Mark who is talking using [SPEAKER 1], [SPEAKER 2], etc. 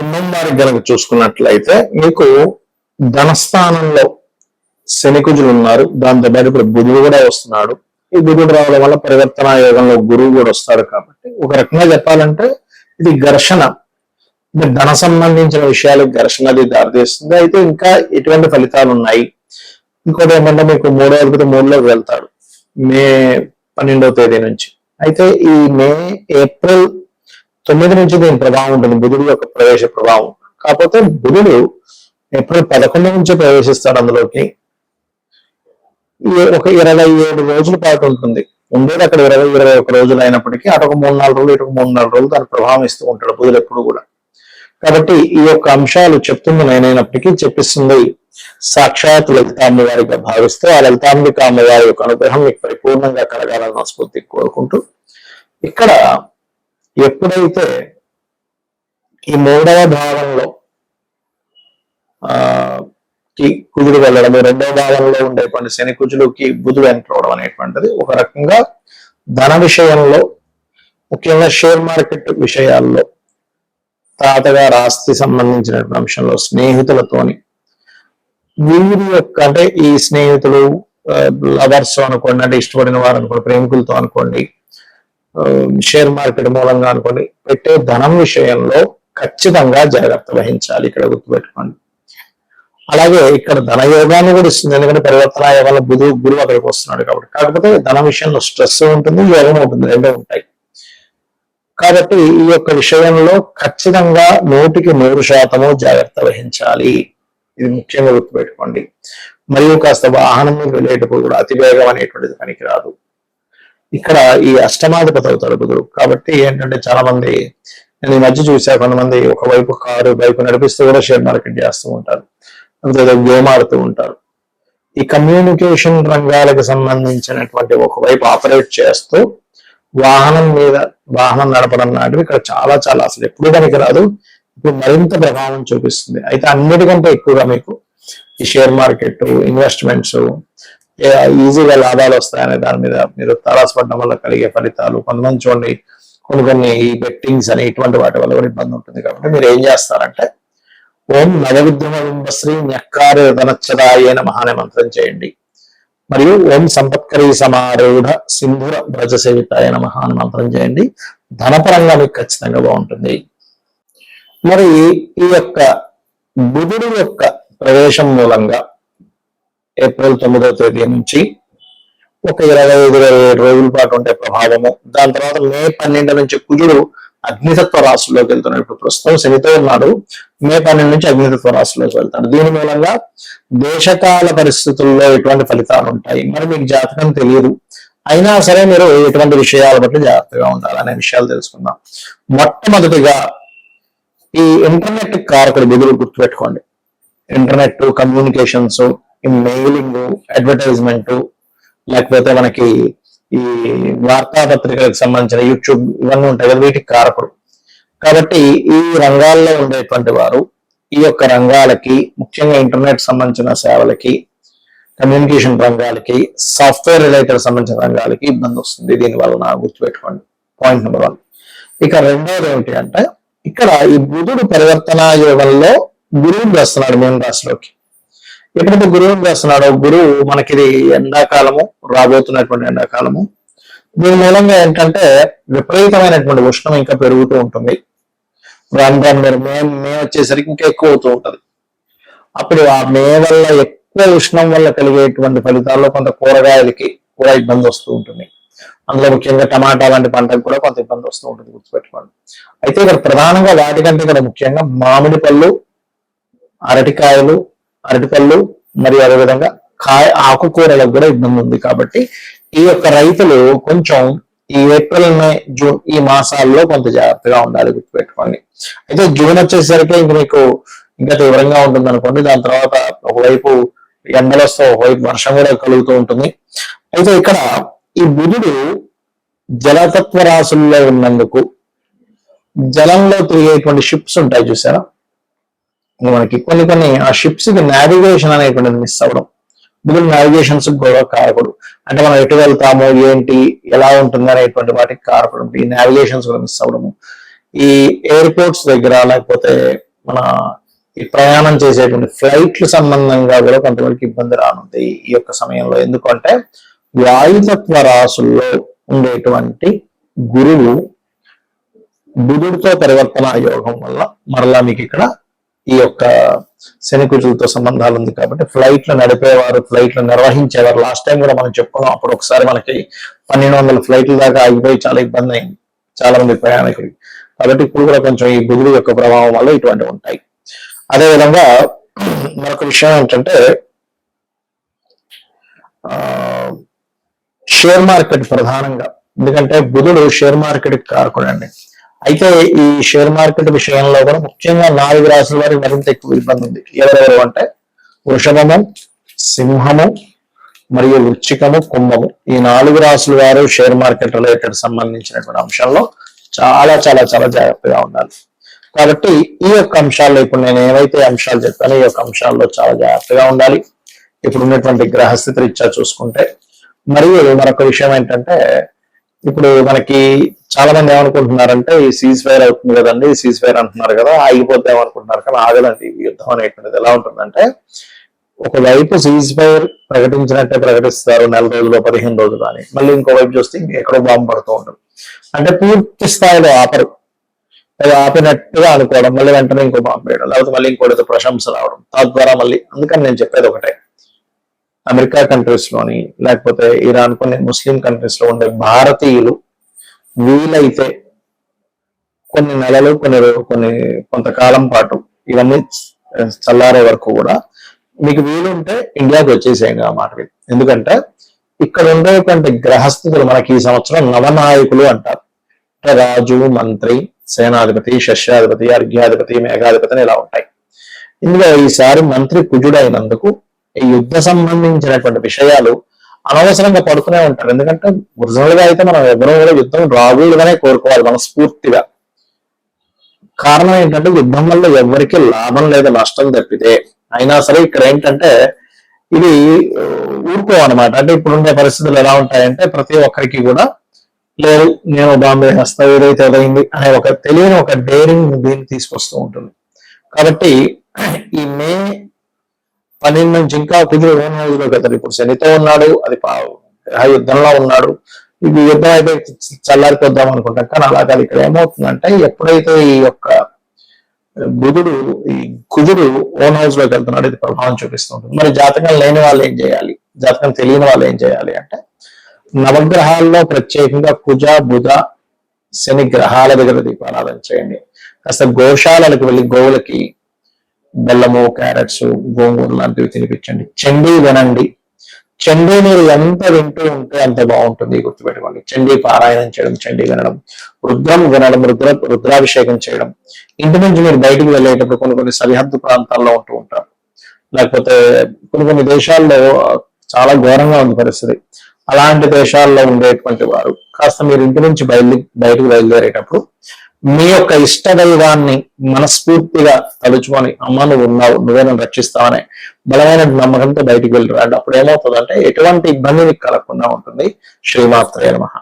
[SPEAKER 1] కుంభం వారికి గనక చూసుకున్నట్లయితే మీకు ధనస్థానంలో శనికుజులు ఉన్నారు. దాంతోపాటు ఇప్పుడు బుధుడు కూడా వస్తున్నాడు. ఈ బుధుడు రావడం వల్ల పరివర్తన యోగంలో గురువు కూడా వస్తాడు. కాబట్టి ఒక రకంగా చెప్పాలంటే ఇది ఘర్షణ, ధన సంబంధించిన విషయాలకు ఘర్షణ అది దారితీస్తుంది. అయితే ఇంకా ఎటువంటి ఫలితాలు ఉన్నాయి? ఇంకోటి ఏంటంటే మీకు 3లోకి వెళ్తాడు మే 12వ తేదీ నుంచి. అయితే ఈ ఏప్రిల్ 9 నుంచి దీని ప్రభావం ఉంటుంది, బుధుడు యొక్క ప్రవేశ ప్రభావం. కాకపోతే బుధుడు ఏప్రిల్ 11 నుంచి ప్రవేశిస్తాడు అందులోకి. ఒక 27 రోజుల పాటు ఉంటుంది. ఉండేది అక్కడ 20-21 రోజులు అయినప్పటికీ అటొక 3-4 రోజులు ఇటొక 3-4 రోజులు దాన్ని ప్రభావం ఇస్తూ ఉంటాడు బుధుడు ఎప్పుడు కూడా. కాబట్టి ఈ యొక్క అంశాలు చెప్తుంది నేనైనప్పటికీ చెప్పిస్తుంది సాక్షాత్ లలితాంబి వారిగా భావిస్తూ ఆ లలితాంబిక అమ్మవారి యొక్క అనుగ్రహం మీకు పరిపూర్ణంగా కలగాలని మనస్ఫూర్తిగా కోరుకుంటూ, ఇక్కడ ఎప్పుడైతే ఈ 3వ భావంలో కుజుడు వెళ్ళడం, 2వ భావంలో ఉండేటువంటి శని కుజులుకి బుధుడు ఎంటర్ అవడం అనేటువంటిది ఒక రకంగా ధన విషయంలో, ముఖ్యంగా షేర్ మార్కెట్ విషయాల్లో, తాతగారు ఆస్తి సంబంధించినటువంటి అంశంలో, స్నేహితులతోని వీరి యొక్క అంటే ఈ స్నేహితులు లవర్స్ అనుకోండి, అంటే ఇష్టపడిన వారు అనుకోండి, ప్రేమికులతో అనుకోండి, షేర్ మార్కెట్ మూలంగా అనుకోండి, పెట్టే ధనం విషయంలో ఖచ్చితంగా జాగ్రత్త వహించాలి. ఇక్కడ గుర్తుపెట్టుకోండి. అలాగే ఇక్కడ ధనయోగాన్ని కూడా ఇస్తుంది, ఎందుకంటే పరివర్తన యోగంలో గురువు అక్కడికి వస్తున్నాడు కాబట్టి. కాకపోతే ధన విషయంలో స్ట్రెస్ ఉంటుంది, యోగం ఉంటుంది, రెండూ ఉంటాయి. కాబట్టి ఈ యొక్క విషయంలో ఖచ్చితంగా 100% జాగ్రత్త వహించాలి. ఇది ముఖ్యంగా గుర్తుపెట్టుకోండి. మరియు కాస్త వాహనం మీద వెళ్ళేటప్పుడు కూడా అతివేగం అనేటువంటిది పనికిరాదు. ఇక్కడ ఈ అష్టమాధిపతి అవుతాడు బుధుడు. కాబట్టి ఏంటంటే చాలా మంది, నేను ఈ మధ్య చూసా, కొంతమంది ఒకవైపు కారు బైక్ నడిపిస్తూ కూడా షేర్ మార్కెట్ చేస్తూ ఉంటారు, గేమ్ ఆడుతూ ఉంటారు. ఈ కమ్యూనికేషన్ రంగాలకు సంబంధించినటువంటి ఒకవైపు ఆపరేట్ చేస్తూ వాహనం నడపడం లాంటివి ఇక్కడ చాలా చాలా అసలు ఎప్పుడు పనికి రాదు, ఇప్పుడు మరింత ప్రభావం చూపిస్తుంది. అయితే అన్నిటికంటే ఎక్కువగా మీకు ఈ షేర్ మార్కెట్ ఇన్వెస్ట్మెంట్స్ ఈజీగా లాభాలు వస్తాయనే దాని మీద మీరు తారాసపడడం వల్ల కలిగే ఫలితాలు, కొంతమంది చూడండి కొన్ని ఈ బెట్టింగ్స్ అని ఇటువంటి వాటి వల్ల కూడా ఇబ్బంది ఉంటుంది. కాబట్టి మీరు ఏం చేస్తారంటే ఓం నవవిద్యమ బింబశ్రీ న్యక్కారే ధనచ్చదాయ నమః అనే మంత్రం చేయండి. మరియు ఓం సంపత్కరీ సమారూఢ సింధుర బ్రజ సేవితాయ నమః అనే మంత్రం చేయండి. ధనపరంగా మీకు ఖచ్చితంగా బాగుంటుంది. మరి ఈ యొక్క బుధుడు యొక్క ప్రవేశం మూలంగా ఏప్రిల్ 9వ తేదీ నుంచి ఒక 25-27 రోజుల పాటు ఉండే ప్రభావము. దాని తర్వాత మే 12 నుంచి కుజుడు అగ్నితత్వ రాశిలోకి వెళ్తున్నాడు. ఇప్పుడు ప్రస్తుతం శనితో ఉన్నాడు, మే 12 నుంచి అగ్నితత్వ రాశిలోకి వెళ్తాడు. దీని మూలంగా దేశకాల పరిస్థితుల్లో ఎటువంటి ఫలితాలు ఉంటాయి, మరి మీకు జాతకం తెలియదు, అయినా సరే మీరు ఎటువంటి విషయాల బట్టి జాగ్రత్తగా ఉండాలనే విషయాలు తెలుసుకుందాం. మొట్టమొదటిగా ఈ ఇంటర్నెట్ కారకుడు బుధుడు, గుర్తుపెట్టుకోండి. ఇంటర్నెట్, కమ్యూనికేషన్స్, ఈ మెయిలింగ్, అడ్వర్టైజ్మెంట్, లేకపోతే మనకి ఈ వార్తాపత్రికలకు సంబంధించిన యూట్యూబ్ ఇవన్నీ ఉంటాయి కదా, వీటికి కారకుడు. కాబట్టి ఈ రంగాల్లో ఉండేటువంటి వారు ఈ యొక్క రంగాలకి, ముఖ్యంగా ఇంటర్నెట్ సంబంధించిన సేవలకి, కమ్యూనికేషన్ రంగాలకి, సాఫ్ట్వేర్ రిలేటెడ్ సంబంధించిన రంగాలకి ఇబ్బంది వస్తుంది. దీనివల్ల గుర్తుపెట్టుకోండి, పాయింట్ నెంబర్ 1. ఇక రెండవది ఏమిటి అంటే, ఇక్కడ ఈ బుధుడు పరివర్తన యోగంలో గురువుని వేస్తున్నాడు మీన రాశిలోకి. ఎప్పుడైతే గురువుని వేస్తున్నాడో, గురువు మనకిది ఎండాకాలము, రాబోతున్నటువంటి ఎండాకాలము. దీని మూలంగా ఏంటంటే విపరీతమైనటువంటి ఉష్ణం ఇంకా పెరుగుతూ ఉంటుంది. రాను మే వచ్చేసరికి ఇంకా ఎక్కువ అవుతూ ఉంటది. అప్పుడు ఆ మే వల్ల ఎక్కువ ఉష్ణం వల్ల కలిగేటువంటి ఫలితాల్లో కొంత కూరగాయలకి కూడా ఇబ్బంది వస్తూ ఉంటుంది. అందులో ముఖ్యంగా టమాటా లాంటి పంటకు కూడా కొంత ఇబ్బంది వస్తూ ఉంటుంది, గుర్తుపెట్టుకోండి. అయితే ఇక్కడ ప్రధానంగా వాటికంటే ఇక్కడ ముఖ్యంగా మామిడి పళ్ళు, అరటిపళ్ళు మరియు అదేవిధంగా ఆకుకూరలకు కూడా ఇబ్బంది ఉంది. కాబట్టి ఈ యొక్క రైతులు కొంచెం ఈ ఏప్రిల్, మే, జూన్ ఈ మాసాల్లో కొంత జాగ్రత్తగా ఉండాలి, గుర్తుపెట్టుకోండి. అయితే జూన్ వచ్చేసరికి ఇంక మీకు ఇంకా తీవ్రంగా ఉంటుంది అనుకోండి. దాని తర్వాత ఒకవైపు ఎండలు వస్తే ఒకవైపు వర్షం కూడా కలుగుతూ ఉంటుంది. అయితే ఇక్కడ ఈ బుధుడు జలతత్వ రాశుల్లో ఉన్నందుకు జలంలో తిరిగేటువంటి షిప్స్ ఉంటాయి చూసారా, మనకి కొన్ని ఆ షిప్స్ కి నావిగేషన్ అనేటువంటిది మిస్ అవ్వడం. బుధుడు నావిగేషన్స్ కూడా కారకుడు. అంటే మనం ఎటు వెళ్తాము, ఏంటి, ఎలా ఉంటుంది అనేటువంటి వాటికి కారకుడు. ఈ నావిగేషన్స్ కూడా మిస్ అవ్వడము, ఈ ఎయిర్పోర్ట్స్ దగ్గర లేకపోతే మన ఈ ప్రయాణం చేసేటువంటి ఫ్లైట్లు సంబంధంగా కూడా కొంతవరకు ఇబ్బంది రానుంది ఈ యొక్క సమయంలో. ఎందుకంటే వాయుతత్వ రాసుల్లో ఉండేటువంటి గురువు బుధుడితో పరివర్తన యోగం వల్ల మరలా మీకు ఇక్కడ ఈ యొక్క శని కుజులతో సంబంధాలు ఉంది కాబట్టి ఫ్లైట్లు నడిపేవారు, ఫ్లైట్లు నిర్వహించేవారు, లాస్ట్ టైం కూడా మనం చెప్పుకున్నాం, అప్పుడు ఒకసారి మనకి 1200 ఫ్లైట్ల దాకా ఆగిపోయి చాలా ఇబ్బంది అయింది చాలా మంది ప్రయాణికులు. కాబట్టి ఇప్పుడు కూడా కొంచెం ఈ బుధుడు యొక్క ప్రభావం వల్ల ఇటువంటివి ఉంటాయి. అదేవిధంగా మరొక విషయం ఏంటంటే షేర్ మార్కెట్ ప్రధానంగా, ఎందుకంటే బుధుడు షేర్ మార్కెట్ కారకుడు అండి. అయితే ఈ షేర్ మార్కెట్ విషయంలో కూడా ముఖ్యంగా 4 రాశుల వారికి మరింత ఎక్కువ ఇబ్బంది ఉంది. ఎవరెవరు అంటే వృషభము, సింహము మరియు వృశ్చికము, కుంభము. ఈ 4 రాశుల వారు షేర్ మార్కెట్ రిలేటెడ్ సంబంధించినటువంటి అంశంలో చాలా చాలా చాలా జాగ్రత్తగా ఉండాలి. కాబట్టి ఈ యొక్క అంశాల్లో ఇప్పుడు నేను ఏవైతే అంశాలు చెప్పానో ఈ యొక్క అంశాల్లో చాలా జాగ్రత్తగా ఉండాలి ఇప్పుడు ఉన్నటువంటి గ్రహస్థితి రీత్యా చూసుకుంటే. మరియు మరొక విషయం ఏంటంటే ఇప్పుడు మనకి చాలా మంది ఏమనుకుంటున్నారంటే ఈ సీజ్ ఫైర్ అవుతుంది కదండి, ఈ సీజ్ ఫైర్ అంటున్నారు కదా, ఆగిపోతే ఏమనుకుంటున్నారు, కానీ ఆగదండి. యుద్ధం అనేటువంటిది ఎలా ఉంటుందంటే ఒకవైపు సీజ్ ఫైర్ ప్రకటించినట్టే ప్రకటిస్తారు, 4 రోజులు 15 రోజులు అని, మళ్ళీ ఇంకోవైపు చూస్తే ఎక్కడో బాంబు పడుతూ ఉంటుంది. అంటే పూర్తి స్థాయిలో ఆపరు, అది ఆపినట్టుగా అనుకోవడం, మళ్ళీ వెంటనే ఇంకో బాంబు వేయడం, లేకపోతే మళ్ళీ ఇంకోటితో ప్రశంస రావడం, తద్వారా మళ్ళీ. అందుకని నేను చెప్పేది ఒకటే, అమెరికా కంట్రీస్ లోని లేకపోతే ఇరాన్ కొన్ని ముస్లిం కంట్రీస్ లో ఉండే భారతీయులు వీలైతే కొన్ని నెలలు కొంతకాలం పాటు ఇవన్నీ చల్లారే వరకు కూడా మీకు వీలుంటే ఇండియాకి వచ్చేసేయండి ఆ మాట. ఎందుకంటే ఇక్కడ ఉండేటువంటి గ్రహస్థితులు మనకి ఈ సంవత్సరం నవనాయకులు అంటారు. అంటే రాజు, మంత్రి, సేనాధిపతి, శస్యాధిపతి, అర్ఘ్యాధిపతి, మేఘాధిపతి అని ఇలా ఉంటాయి. ఇందులో ఈసారి మంత్రి కుజుడైనందుకు ఈ యుద్ధ సంబంధించినటువంటి విషయాలు అనవసరంగా పడుతూనే ఉంటారు. ఎందుకంటే ఒరిజినల్ గా అయితే మనం ఎవరో కూడా యుద్ధం రాకూడదనే కోరుకోవాలి మనస్ఫూర్తిగా. కారణం ఏంటంటే యుద్ధం వల్ల ఎవరికి లాభం లేదా నష్టం తప్పితే. అయినా సరే ఇక్కడ ఏంటంటే ఇది ఊరుకోవన్నమాట. అంటే ఇప్పుడుండే పరిస్థితులు ఎలా ఉంటాయంటే ప్రతి ఒక్కరికి కూడా లేదు నేను బాంబే హస్తా ఏదైతే అదైంది అనే ఒక తెలియని ఒక డేరింగ్ దీన్ని తీసుకొస్తూ ఉంటుంది. కాబట్టి ఈ మే 12 నుంచి ఇంకా కుదురు ఓన్ హౌస్ లో కదా, ఇప్పుడు శనితో ఉన్నాడు, అది యుద్ధంలో ఉన్నాడు, ఇది యుద్ధం అయితే చల్లారిపోద్దాం అనుకుంటాం, కానీ అలా కాదు. ఇక్కడ ఏమవుతుందంటే ఎప్పుడైతే ఈ యొక్క బుధుడు ఈ కుజుడు ఓన్ హౌస్ లోకి వెళ్తున్నాడు, ఇది ప్రభావం చూపిస్తుంటుంది. మరి జాతకం లేని వాళ్ళు ఏం చేయాలి, జాతకం తెలియని వాళ్ళు ఏం చేయాలి అంటే నవగ్రహాల్లో ప్రత్యేకంగా కుజ, బుధ, శని గ్రహాల దగ్గర దీపారాధన చేయండి. కాస్త గోశాలలకు వెళ్ళి గోవులకి బెల్లము, క్యారెట్స్, గోంగూర లాంటివి తినిపించండి. చండీ వినండి. చండీ మీరు ఎంత వింటూ ఉంటే అంత బాగుంటుంది, గుర్తుపెట్టుకోండి. చండీ పారాయణం చేయడం, చండీ వినడం, రుద్రం వినడం, రుద్రాభిషేకం చేయడం. ఇంటి నుంచి మీరు బయటికి వెళ్ళేటప్పుడు కొన్ని సరిహద్దు ప్రాంతాల్లో ఉంటూ ఉంటారు, లేకపోతే కొన్ని దేశాల్లో చాలా ఘోరంగా ఉంది పరిస్థితి. అలాంటి దేశాల్లో ఉండేటువంటి వారు కాస్త మీరు ఇంటి నుంచి బయటకు బయలుదేరేటప్పుడు మీ యొక్క ఇష్ట దైవాన్ని మనస్ఫూర్తిగా తలుచుకొని అమ్మ నువ్వు ఉన్నావు, నువ్వే నన్ను రక్షిస్తావనే బలమైన నమ్మకంతో బయటికి వెళ్ళి రండి. అప్పుడు ఏమవుతుందంటే ఎటువంటి ఇబ్బంది మీకు కలగకుండా ఉంటుంది. శ్రీమాత్రే నమః.